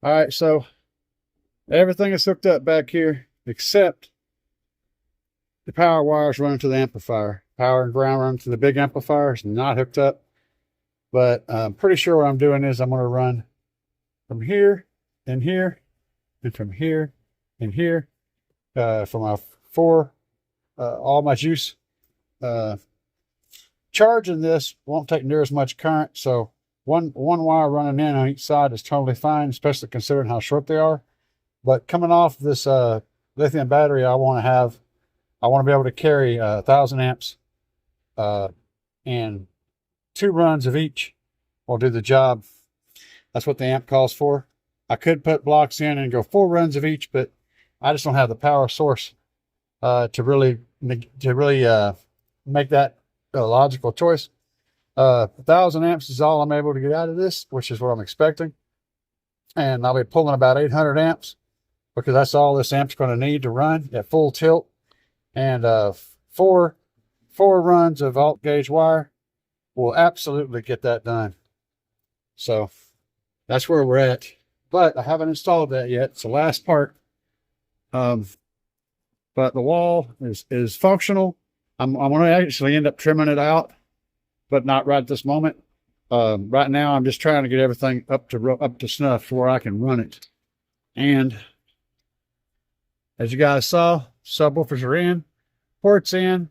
All right, so everything is hooked up back here except the power wires running to the amplifier. Power and ground running to the big amplifier is not hooked up, but I'm pretty sure what I'm doing is I'm going to run from here and here and from here and here for my all my juice. Charging this won't take near as much current, so one wire running in on each side is totally fine, especially considering how short they are. But coming off this lithium battery, I want to be able to carry 1,000 amps, and 2 runs of each will do the job. That's what the amp calls for. I could put blocks in and go 4 runs of each, but I just don't have the power source to really make that a logical choice. 1,000 amps is all I'm able to get out of this, which is what I'm expecting. And I'll be pulling about 800 amps because that's all this amp's going to need to run at full tilt. And four runs of alt gauge wire will absolutely get that done. So that's where we're at. But I haven't installed that yet. It's the last part. But the wall is functional. I'm going to actually end up trimming it out, but not right at this moment. Right now, I'm just trying to get everything up to snuff to where I can run it. And as you guys saw, subwoofers are in, ports in.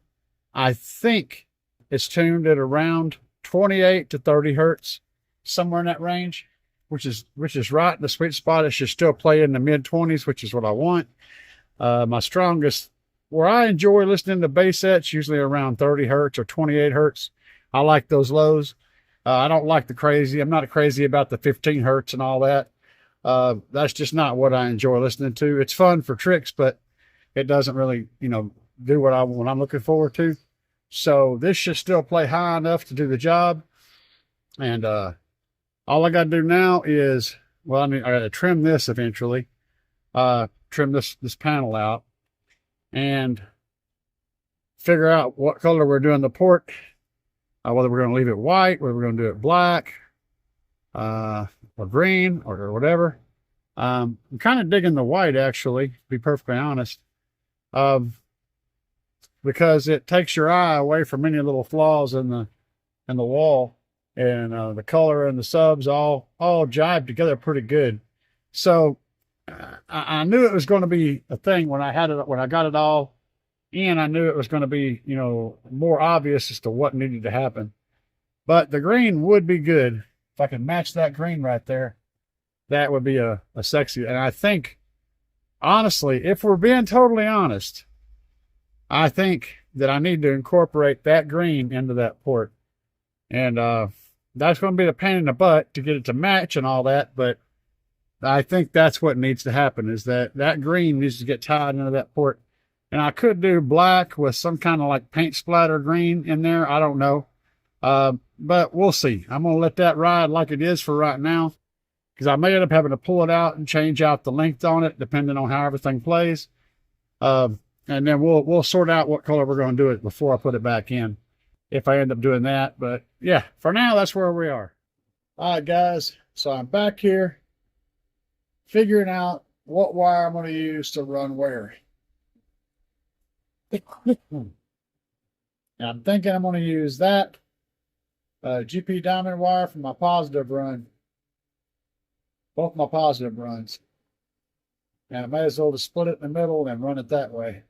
I think it's tuned at around 28 to 30 hertz, somewhere in that range, which is right in the sweet spot. It should still play in the mid 20s, which is what I want. My strongest, where I enjoy listening to bass sets, usually around 30 hertz or 28 hertz. I like those lows. I don't like the crazy. I'm not crazy about the 15 hertz and all that. That's just not what I enjoy listening to. It's fun for tricks, but it doesn't really, do what I'm looking forward to. So this should still play high enough to do the job. And all I got to do now is, I got to trim this eventually. Trim this panel out and figure out what color we're doing the port. Whether we're going to leave it white, whether we're going to do it black, or green, or whatever. I'm kind of digging the white, actually, to be perfectly honest, because it takes your eye away from any little flaws in the wall, and the color and the subs all jive together pretty good. So I knew it was going to be a thing when I got it all in. I knew it was going to be, more obvious as to what needed to happen. But the green would be good. If I could match that green right there, that would be a sexy. And I think, honestly, if we're being totally honest, I think that I need to incorporate that green into that port. And that's going to be the pain in the butt to get it to match and all that. But I think that's what needs to happen, is that green needs to get tied into that port. And I could do black with some kind of like paint splatter green in there. I don't know. But we'll see. I'm going to let that ride like it is for right now, because I may end up having to pull it out and change out the length on it, depending on how everything plays. And then we'll sort out what color we're going to do it before I put it back in, if I end up doing that. But yeah, for now, that's where we are. All right, guys. So I'm back here figuring out what wire I'm going to use to run where. And I'm thinking I'm going to use that GP diamond wire for my positive run. Both my positive runs. And I may as well just split it in the middle and run it that way.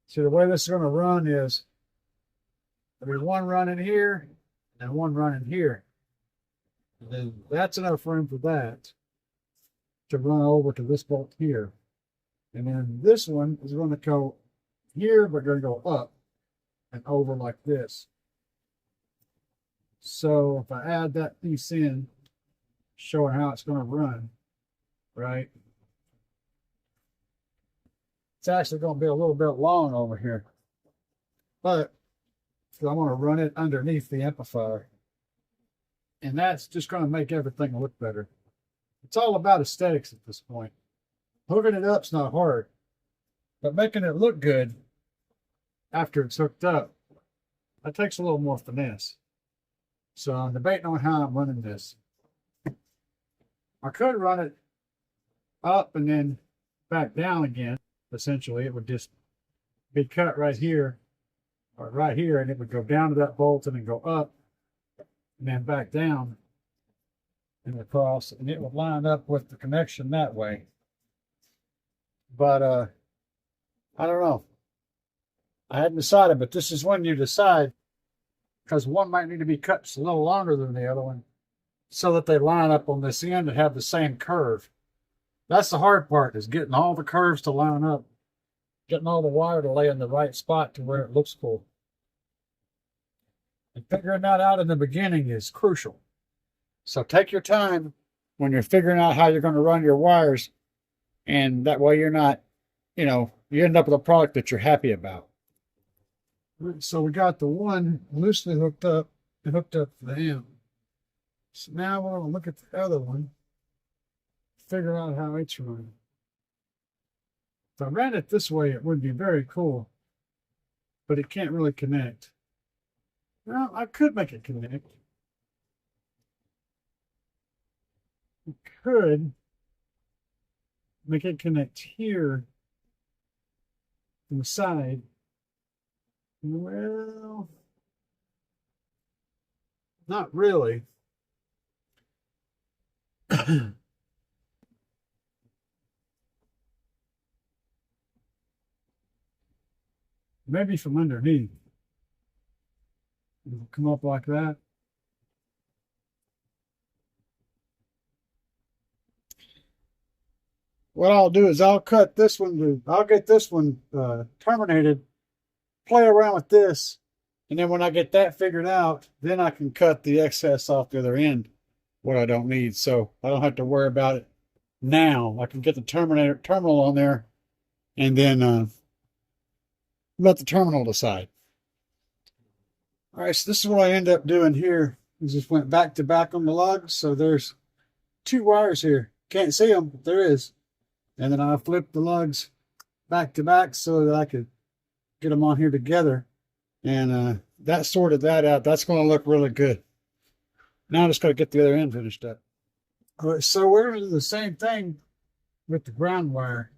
See, the way this is going to run is there'll be one run in here and one run in here. And then that's enough room for that to run over to this bolt here. And then this one is going to go here, but going to go up and over like this. So if I add that piece in, showing how it's going to run, right? It's actually going to be a little bit long over here, but I'm going to run it underneath the amplifier. And that's just going to make everything look better. It's all about aesthetics at this point. Hooking it up's not hard, but making it look good after it's hooked up, that takes a little more finesse. So I'm debating on how I'm running this. I could run it up and then back down again. Essentially, it would just be cut right here or right here, and it would go down to that bolt and then go up and then back down and across, and it would line up with the connection that way. But I don't know. I hadn't decided, but this is when you decide, because one might need to be cut just a little longer than the other one so that they line up on this end and have the same curve. That's the hard part, is getting all the curves to line up, getting all the wire to lay in the right spot to where it looks cool. And figuring that out in the beginning is crucial. So take your time when you're figuring out how you're going to run your wires, and that way you're not, you end up with a product that you're happy about. So we got the one loosely hooked up to the amp. So now I want to look at the other one, figure out how it's running. If I ran it this way, it would be very cool, but it can't really connect. Well, I could make it connect. I could make it connect here from the side. Well, not really. Maybe from underneath. It'll come up like that. What I'll do is I'll cut this one. I'll get this one terminated, play around with this, and then when I get that figured out, then I can cut the excess off the other end, what I don't need. So I don't have to worry about it now. I can get the terminal on there, and then let the terminal decide. All right, so this is what I end up doing here. I just went back to back on the lugs. So there's two wires here. Can't see them, but there is. And then I flipped the lugs back to back so that I could get them on here together. And that sorted that out. That's going to look really good. Now I'm just going to get the other end finished up. All right, so we're going to do the same thing with the ground wire.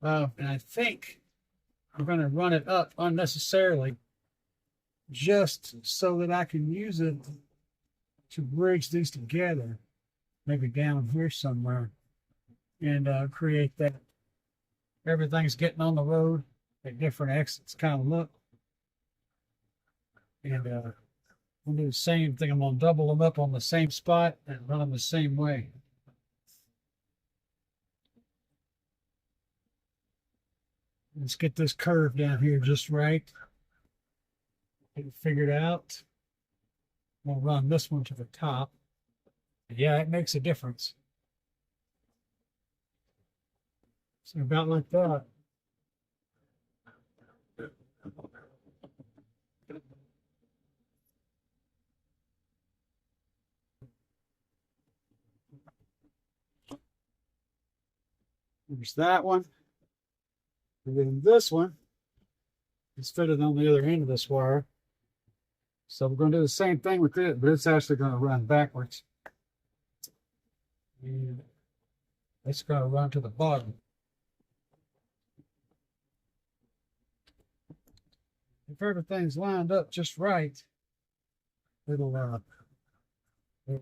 And I think I'm going to run it up unnecessarily just so that I can use it to bridge these together, maybe down here somewhere, and create that everything's getting on the road at different exits kind of look. And we'll do the same thing. I'm going to double them up on the same spot and run them the same way. Let's get this curve down here just right. Get it figured out. We'll run this one to the top. Yeah, it makes a difference. So about like that. There's that one. And then this one is fitted on the other end of this wire. So we're going to do the same thing with it, but it's actually going to run backwards. And it's going to run to the bottom. If everything's lined up just right, it'll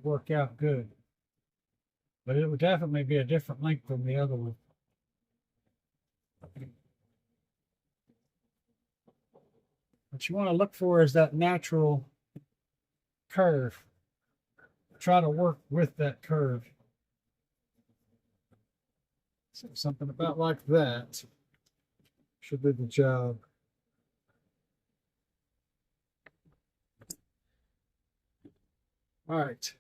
work out good. But it would definitely be a different length than the other one. What you want to look for is that natural curve. Try to work with that curve. So something about like that should do the job. All right.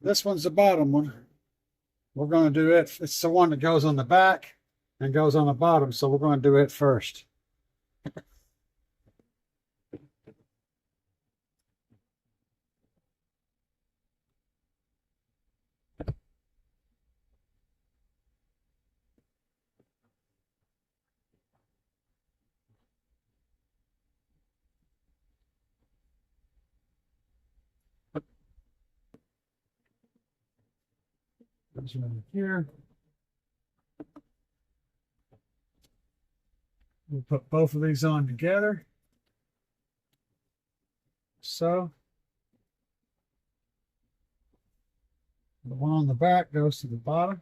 This one's the bottom one. We're going to do it. It's the one that goes on the back and goes on the bottom, so we're going to do it first. This one here. We'll put both of these on together. So the one on the back goes to the bottom.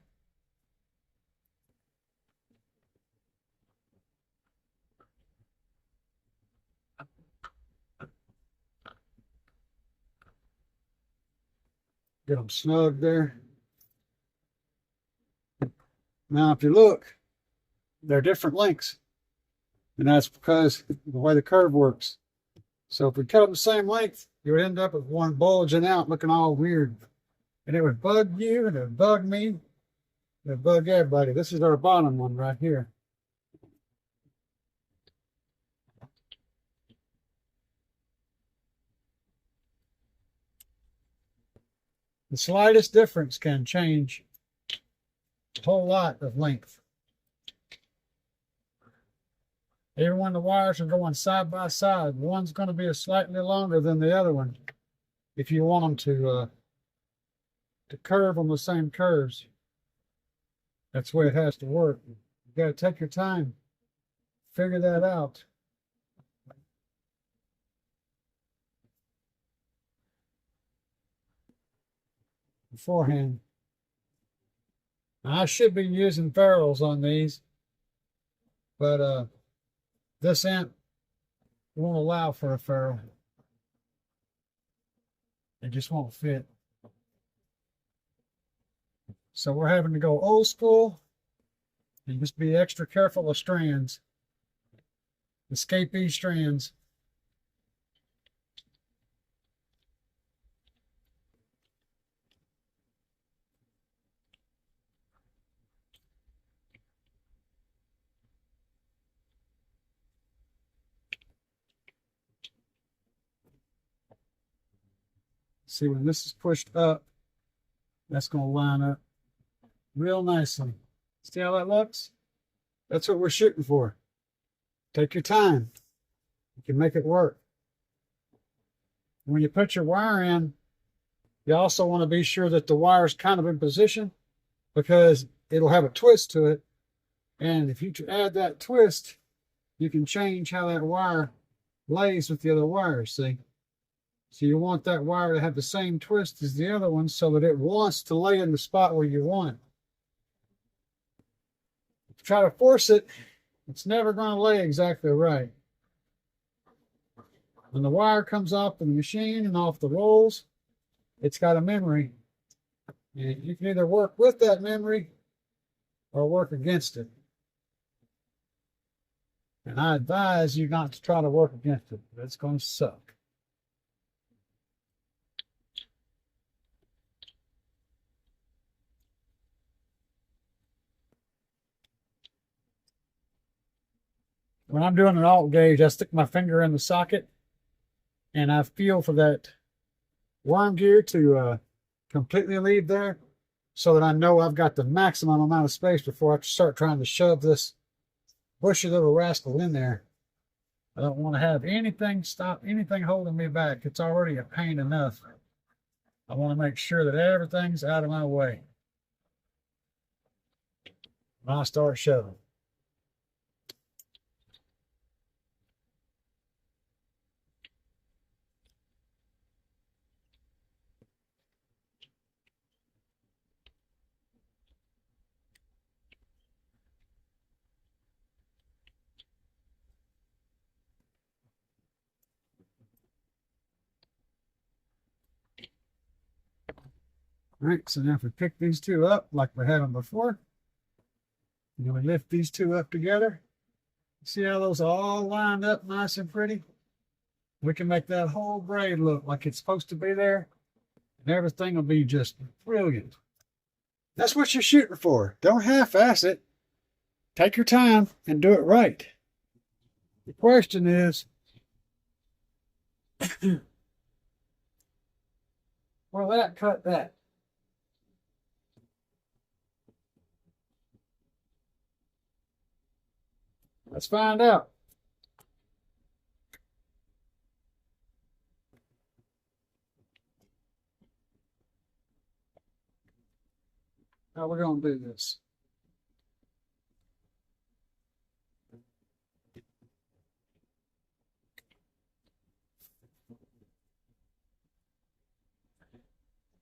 Get them snug there. Now, if you look, they're different lengths. And that's because of the way the curve works. So if we cut them the same length, you would end up with one bulging out looking all weird. And it would bug you, and it would bug me, and it would bug everybody. This is our bottom one right here. The slightest difference can change a whole lot of length. Even when the wires are going side by side, one's going to be slightly longer than the other one. If you want them to curve on the same curves, that's the way it has to work. You got to take your time, figure that out. Beforehand. Now, I should be using ferrules on these, but this amp won't allow for a ferrule. It just won't fit. So we're having to go old school and just be extra careful of strands. Escapee strands. See, when this is pushed up, that's going to line up real nicely. See how that looks? That's what we're shooting for. Take your time. You can make it work. When you put your wire in, you also want to be sure that the wire is kind of in position, because it'll have a twist to it. And if you add that twist, you can change how that wire lays with the other wires, see? So you want that wire to have the same twist as the other one so that it wants to lay in the spot where you want it. If you try to force it, it's never going to lay exactly right. When the wire comes off the machine and off the rolls, it's got a memory. And you can either work with that memory or work against it. And I advise you not to try to work against it. It's going to suck. When I'm doing an alt gauge, I stick my finger in the socket and I feel for that worm gear to completely leave there, so that I know I've got the maximum amount of space before I start trying to shove this bushy little rascal in there. I don't want to have anything holding me back. It's already a pain enough. I want to make sure that everything's out of my way when I start shoving. All right, so now if we pick these two up like we had them before, and we lift these two up together, see how those are all lined up nice and pretty? We can make that whole braid look like it's supposed to be there, and everything will be just brilliant. That's what you're shooting for. Don't half-ass it. Take your time and do it right. The question is, will that cut that? Let's find out. how we're going to do this.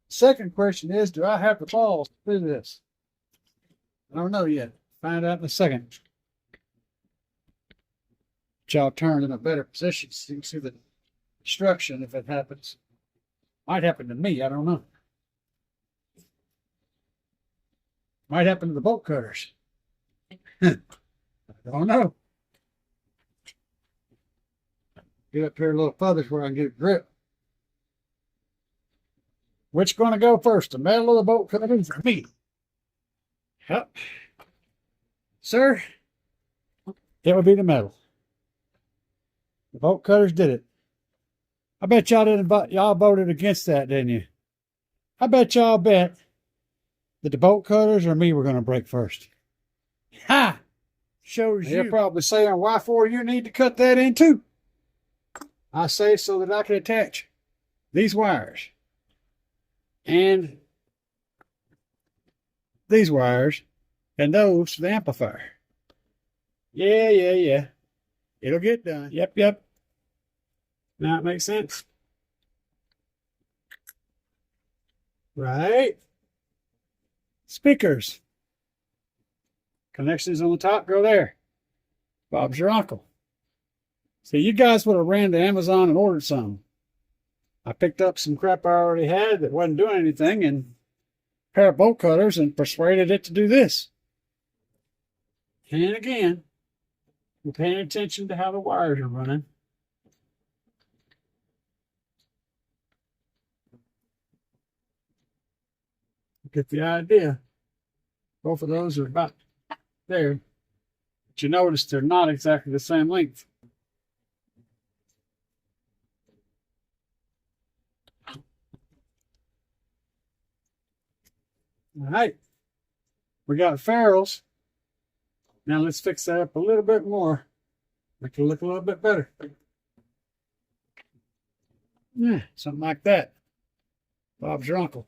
Second question is, do I have the balls to do this? I don't know yet. Find out in a second. Y'all turn in a better position so you can see the destruction if it happens. Might happen to me, I don't know. Might happen to the bolt cutters. I don't know. Get up here a little further where I can get a grip. Which going to go first, the metal or the bolt cutters? For me. Yep. Sir, it would be the metal. The bolt cutters did it. I bet y'all didn't. Y'all voted against that, didn't you? I bet y'all bet that the bolt cutters or me were going to break first. Ha! Shows you. You're probably saying, why for you need to cut that in too? I say so that I can attach these wires and these wires and those to the amplifier. Yeah. It'll get done. Yep. Now it makes sense. Right. Speakers. Connections on the top go there. Bob's your uncle. See, you guys would have ran to Amazon and ordered some. I picked up some crap I already had that wasn't doing anything and a pair of bolt cutters and persuaded it to do this. And again, we're paying attention to how the wires are running. Get the idea. Both of those are about there. But you notice they're not exactly the same length. All right. We got ferrules. Now let's fix that up a little bit more. Make it look a little bit better. Yeah, something like that. Bob's your uncle.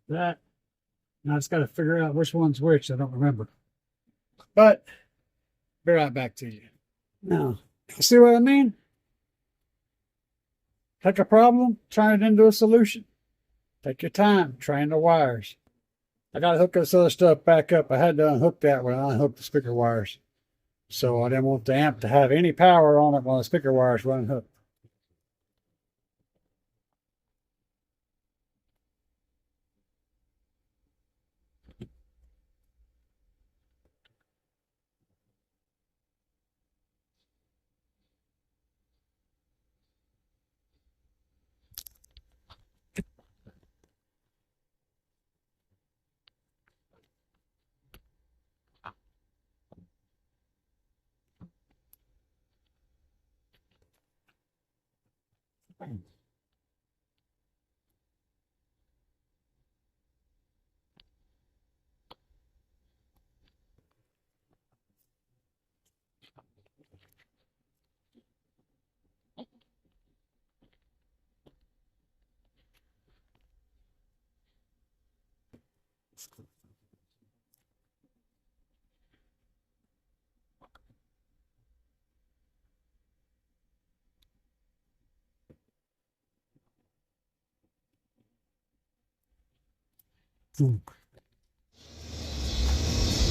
That. Now it's got to figure out which one's which. I don't remember. But, be right back to you. Now, see what I mean? Take a problem, turn it into a solution. Take your time, train the wires. I got to hook this other stuff back up. I had to unhook that when I unhooked the speaker wires. So I didn't want the amp to have any power on it while the speaker wires were unhooked.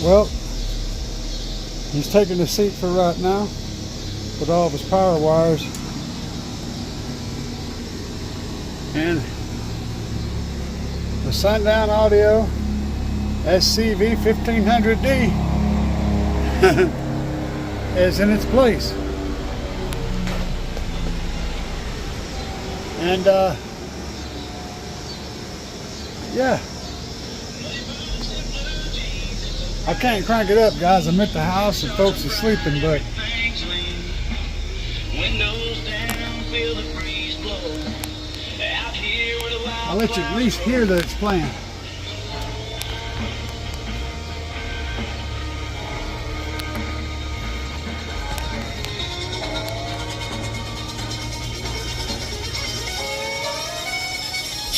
Well, he's taking the seat for right now with all of his power wires. And the Sundown Audio SCV 1500D is in its place. And yeah. I can't crank it up, guys. I'm at the house and folks are sleeping, but I'll let you at least hear that it's playing.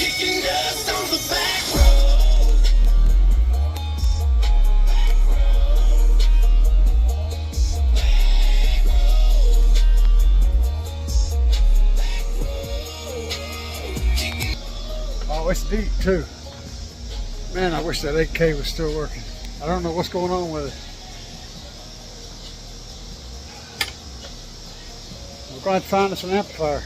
Kicking dust on the back road. Oh, it's deep too. Man, I wish that 8K was still working. I don't know what's going on with it. We're going to find us an amplifier.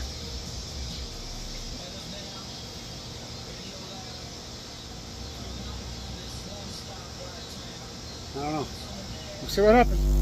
I don't know. We'll see what happens.